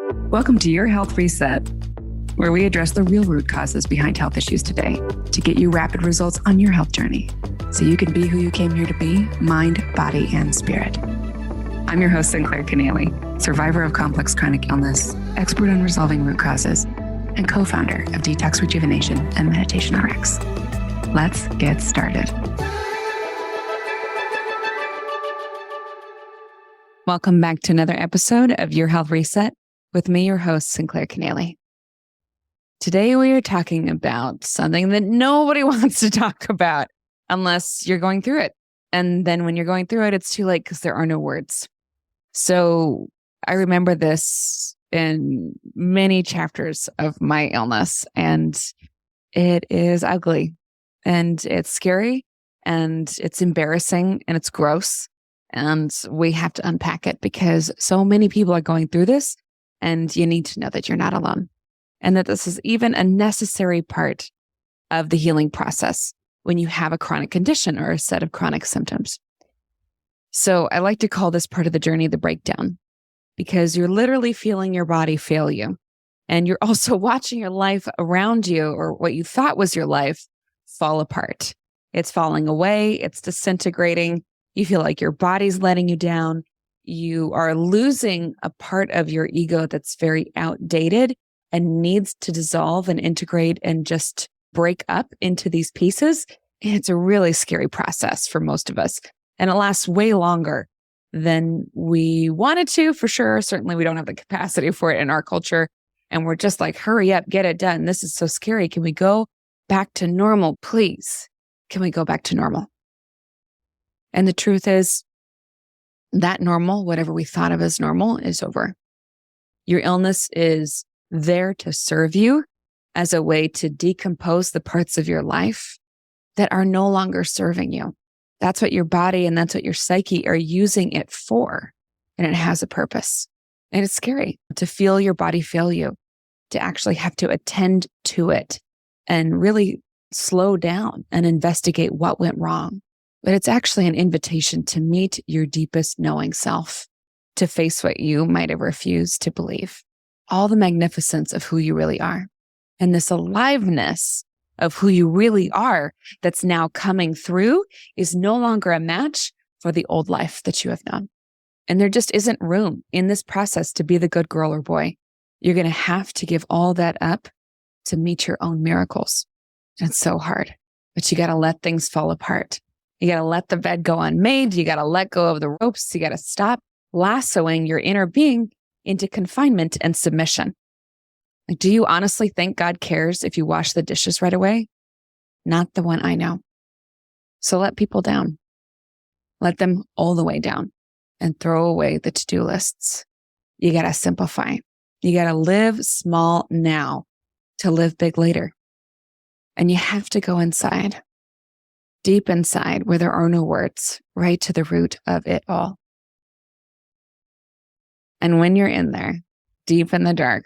Welcome to Your Health Reset, where we address the real root causes behind health issues today to get you rapid results on your health journey so you can be who you came here to be, mind, body, and spirit. I'm your host, Sinclair Keneally, survivor of complex chronic illness, expert on resolving root causes, and co-founder of Detox Rejuvenation and Meditation RX. Let's get started. Welcome back to another episode of Your Health Reset with me, your host, Sinclair Keneally. Today, we are talking about something that nobody wants to talk about unless you're going through it. And then when you're going through it, it's too late because there are no words. So I remember this in many chapters of my illness, and it is ugly, and it's scary, and it's embarrassing, and it's gross. And we have to unpack it because so many people are going through this, and you need to know that you're not alone and that this is even a necessary part of the healing process when you have a chronic condition or a set of chronic symptoms. So I like to call this part of the journey the breakdown, because you're literally feeling your body fail you. And you're also watching your life around you, or what you thought was your life, fall apart. It's falling away. It's disintegrating. You feel like your body's letting you down. You are losing a part of your ego that's very outdated and needs to dissolve and integrate and just break up into these pieces. And it's a really scary process for most of us. And it lasts way longer than we wanted to, for sure. Certainly, we don't have the capacity for it in our culture. And we're just like, hurry up, get it done. This is so scary. Can we go back to normal, please? Can we go back to normal? And the truth is that normal, whatever we thought of as normal, is over. Your illness is there to serve you as a way to decompose the parts of your life that are no longer serving you. That's what your body and that's what your psyche are using it for. And it has a purpose. And it's scary to feel your body fail you, to actually have to attend to it and really slow down and investigate what went wrong. But it's actually an invitation to meet your deepest knowing self, to face what you might have refused to believe, all the magnificence of who you really are, and this aliveness of who you really are that's now coming through is no longer a match for the old life that you have known. And there just isn't room in this process to be the good girl or boy. You're going to have to give all that up to meet your own miracles. It's so hard, but you got to let things fall apart. You got to let the bed go unmade. You got to let go of the ropes. You got to stop lassoing your inner being into confinement and submission. Like, do you honestly think God cares if you wash the dishes right away? Not the one I know. So let people down. Let them all the way down and throw away the to-do lists. You got to simplify. You got to live small now to live big later. And you have to go inside, deep inside where there are no words, right to the root of it all. And when you're in there, deep in the dark,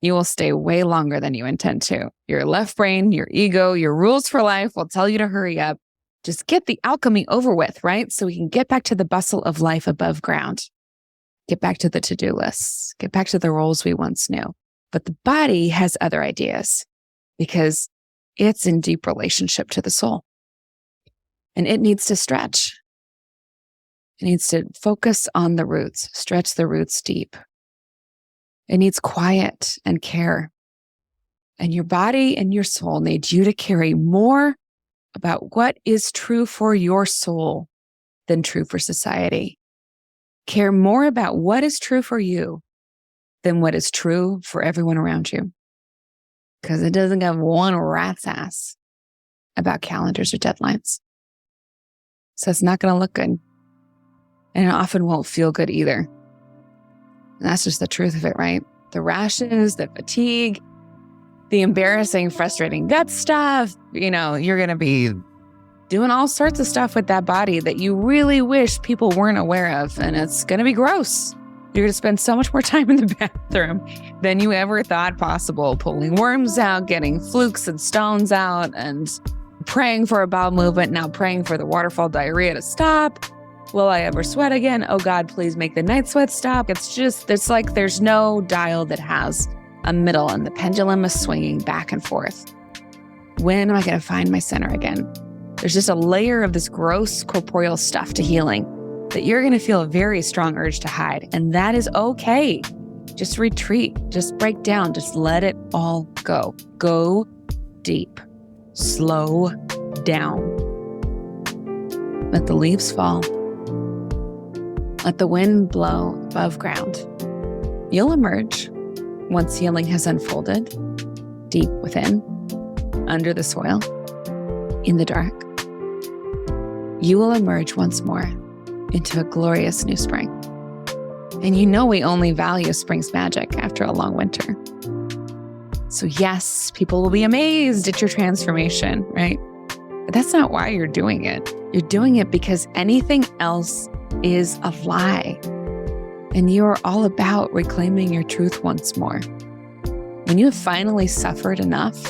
you will stay way longer than you intend to. Your left brain, your ego, your rules for life will tell you to hurry up. Just get the alchemy over with, right? So we can get back to the bustle of life above ground. Get back to the to-do lists. Get back to the roles we once knew. But the body has other ideas because it's in deep relationship to the soul. And it needs to stretch. It needs to focus on the roots, stretch the roots deep. It needs quiet and care. And your body and your soul need you to carry more about what is true for your soul than true for society. Care more about what is true for you than what is true for everyone around you. Because it doesn't give one rat's ass about calendars or deadlines. So it's not going to look good. And it often won't feel good either. And that's just the truth of it, right? The rashes, the fatigue, the embarrassing, frustrating gut stuff. You know, you're going to be doing all sorts of stuff with that body that you really wish people weren't aware of. And it's going to be gross. You're going to spend so much more time in the bathroom than you ever thought possible, pulling worms out, getting flukes and stones out, and praying for a bowel movement, now praying for the waterfall diarrhea to stop. Will I ever sweat again? Oh God, please make the night sweat stop. It's like there's no dial that has a middle and the pendulum is swinging back and forth. When am I going to find my center again? There's just a layer of this gross corporeal stuff to healing that you're going to feel a very strong urge to hide. And that is okay. Just retreat, just break down, just let it all go. Go deep, slow down. Let the leaves fall. Let the wind blow above ground. You'll emerge once healing has unfolded, deep within, under the soil, in the dark. You will emerge once more into a glorious new spring. And you know we only value spring's magic after a long winter. So yes, people will be amazed at your transformation, right? But that's not why you're doing it. You're doing it because anything else is a lie. And you are all about reclaiming your truth once more. When you have finally suffered enough,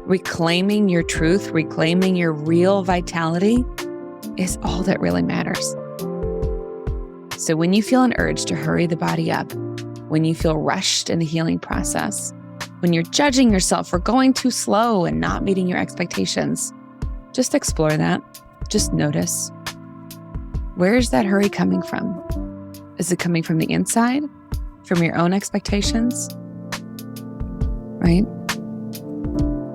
reclaiming your truth, reclaiming your real vitality is all that really matters. So when you feel an urge to hurry the body up, when you feel rushed in the healing process, when you're judging yourself for going too slow and not meeting your expectations, just explore that. Just notice. Where is that hurry coming from? Is it coming from the inside? From your own expectations? Right?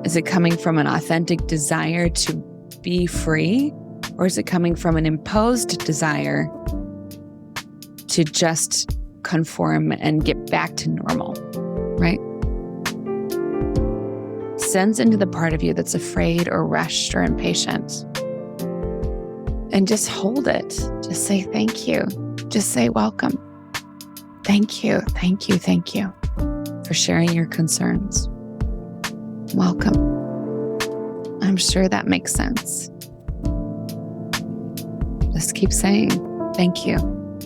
Is it coming from an authentic desire to be free? Or is it coming from an imposed desire to just conform and get back to normal, right? Sense into the part of you that's afraid or rushed or impatient. And just hold it. Just say thank you. Just say welcome. Thank you, thank you, thank you for sharing your concerns. Welcome. I'm sure that makes sense. Just keep saying thank you,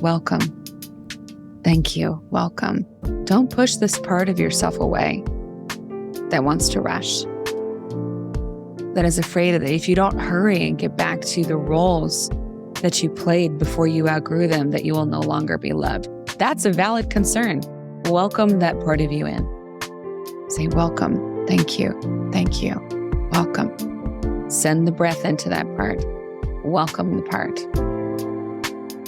welcome. Thank you, welcome. Don't push this part of yourself away that wants to rush, that is afraid that if you don't hurry and get back to the roles that you played before you outgrew them, that you will no longer be loved. That's a valid concern. Welcome that part of you in. Say welcome, thank you, welcome. Send the breath into that part. Welcome the part.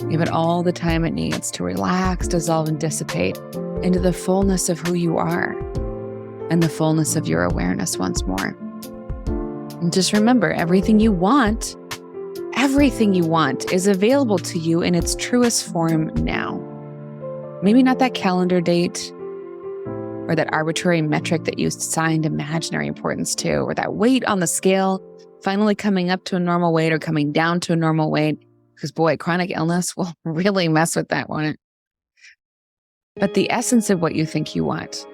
Give it all the time it needs to relax, dissolve, and dissipate into the fullness of who you are and the fullness of your awareness once more. And just remember, everything you want is available to you in its truest form now. Maybe not that calendar date or that arbitrary metric that you assigned imaginary importance to, or that weight on the scale finally coming up to a normal weight or coming down to a normal weight. Because boy, chronic illness will really mess with that, won't it? But the essence of what you think you want,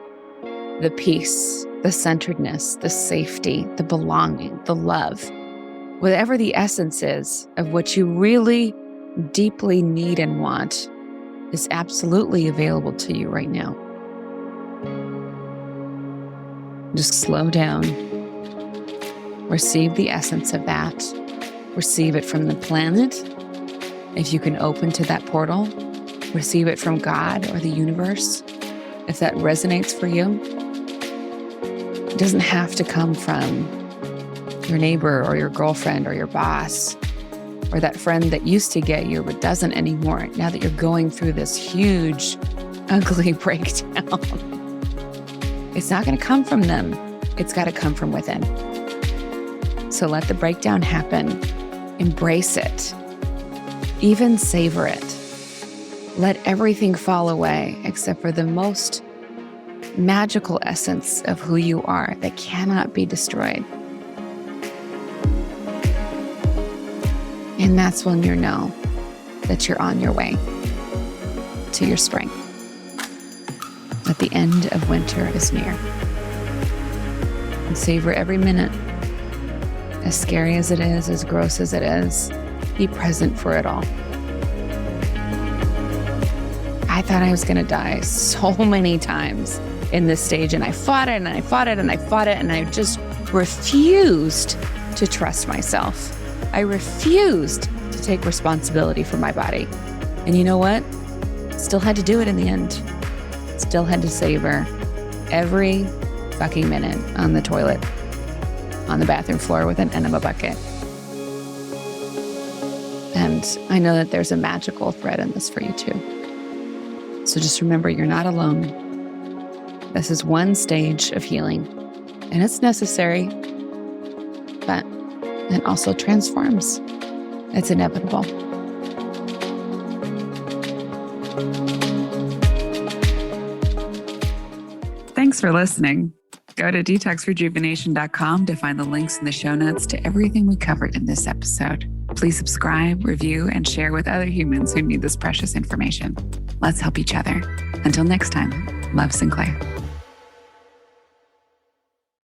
the peace, the centeredness, the safety, the belonging, the love, whatever the essence is of what you really deeply need and want, is absolutely available to you right now. Just slow down. Receive the essence of that. Receive it from the planet. If you can open to that portal, receive it from God or the universe. If that resonates for you, it doesn't have to come from your neighbor or your girlfriend or your boss or that friend that used to get you but doesn't anymore now that you're going through this huge, ugly breakdown. It's not going to come from them. It's got to come from within. So let the breakdown happen. Embrace it. Even savor it. Let everything fall away except for the most magical essence of who you are that cannot be destroyed. And that's when you know that you're on your way to your spring. That the end of winter is near. And savor every minute. As scary as it is, as gross as it is, be present for it all. I thought I was going to die so many times in this stage, and I fought it, and I fought it, and I fought it, and I just refused to trust myself. I refused to take responsibility for my body. And you know what? Still had to do it in the end. Still had to savor every fucking minute on the toilet, on the bathroom floor with an enema bucket. And I know that there's a magical thread in this for you too. So just remember, you're not alone. This is one stage of healing, and it's necessary, but it also transforms. It's inevitable. Thanks for listening. Go to detoxrejuvenation.com to find the links in the show notes to everything we covered in this episode. Please subscribe, review, and share with other humans who need this precious information. Let's help each other. Until next time, love, Sinclair.